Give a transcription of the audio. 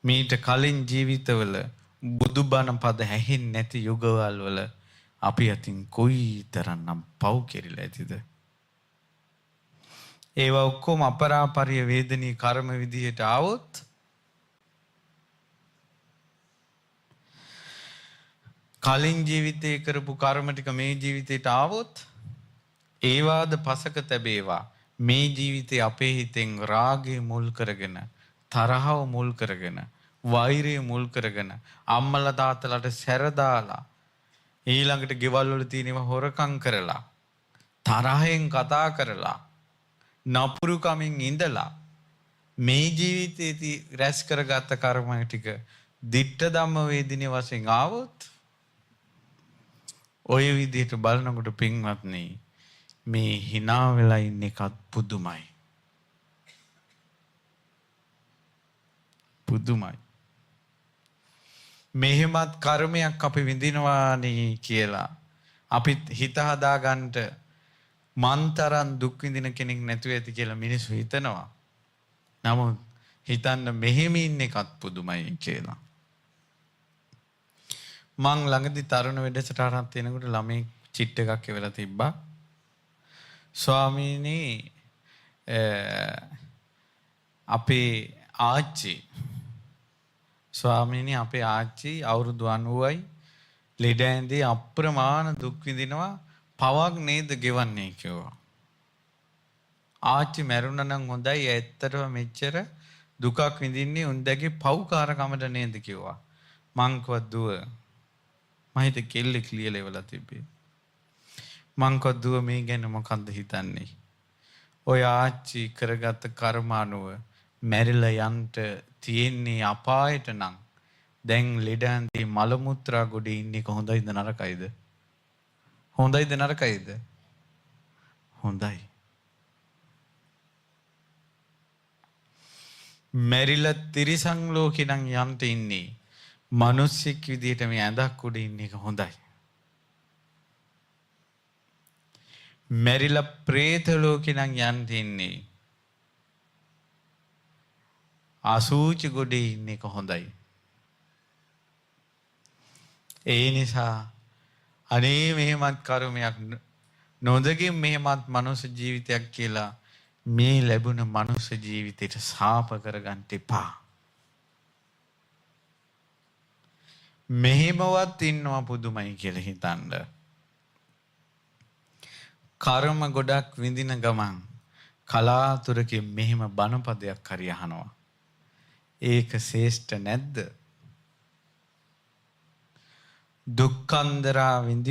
මීට කලින් ජීවිතවල බුදුබණ පද ඇහෙන්නේ නැති යුගවල වල අපි අතින් කොයිතරම්නම් පව් කෙරිලා ඇතිද? ඒවා ඔක්කොම අපරාපරිය වේදනීය කර්ම විදියට ආවොත් කලින් ජීවිතේ කරපු කර්ම ටික මේ ජීවිතේට ආවොත් ඒවාද පසක තැබේවා. මේ ජීවිතේ අපේ හිතෙන් රාගය මුල් කරගෙන, තරහව මුල් කරගෙන, වෛරය මුල් කරගෙන, අම්මලා තාත්තලාට සැර දාලා, ඊළඟට ගෙවල් වල තියෙනව හොරකම් කරලා, තරහෙන් කතා කරලා, නපුරු කමින් ඉඳලා මේ ජීවිතේදී රැස් කරගත්ත කර්ම ටික දිට්ඨ ධම්ම වේදිනේ වශයෙන් ආවොත් ඔය විදිහට බලනකොට පින්වත්නි මේ hina වෙලා ඉන්න එකත් පුදුමයි. පුදුමයි. මෙහෙමත් කර්මයක් අපි විඳිනවානේ කියලා අපිත් හිත හදාගන්න මන්තරන් දුක් විඳින කෙනෙක් නැතුව ඇති කියලා මිනිස්සු හිතනවා. නමුත් හිතන්න මෙහෙම ඉන්න එකත් පුදුමයි කියලා. මං ළඟදි තරුණ වැඩසටහනක් තියෙනකොට ළමයි චිට් එකක් එවලා තිබ්බා. ස්වාමීනි අපේ ආච්චි අවුරුදු 90යි ලෙඩ ඇඳේ අප්‍රමාණ දුක් විඳිනවා පවක් නේද ගෙවන්නේ කිව්වා. ආච්චි මැරුණා නම් හොඳයි ඇත්තටම මෙච්චර දුකක් විඳින්නේ උන්දගේ පව්කාරකමට නේද කිව්වා. මං කිව්වා දුව මම හිත කෙල්ලෙක් ලියලා ඉවලා තිබ්බේ. මං කිව්වා දුව මේ ගැන මොකද්ද හිතන්නේ? ඔය ආච්චි කරගත්ත කර්ම අනුව මැරිලා යන්න තියෙන්නේ අපායට නම් දැන් ලෙඩ ඇඳේ මල මුත්‍රා ගොඩේ ඉන්නේ කොහොඳයිද නරකයිද? හොඳයිද නරකයිද? හොඳයි. මැරිලා තිරිසන් ලෝකේ නම් යන්න ඉන්නේ මිනිස්සෙක් විදියට මේ ඇඳක් උඩ ඉන්න එක හොඳයි. මැරිලා പ്രേත ලෝකේ නම් යන්න ඉන්නේ අසූචි ගොඩේ ඉන්න එක හොඳයි. ඒ නිසා අනේ මෙහෙමත් කර්මයක් නොදකින් මෙහෙමත් මනුස්ස ජීවිතයක් කියලා මේ ලැබුණ මනුස්ස ජීවිතයට සාප කරගන්න එපා. මෙහෙමවත් ඉන්නවා පුදුමයි කියලා හිතන්න. කර්ම ගොඩක් විඳින ගමන් කලාතුරකින් මෙහෙම බණපදයක් හරි අහනවා. ඒක ශ්‍රේෂ්ඨ නැද්ද? දුක්ඛන්දරා විඳින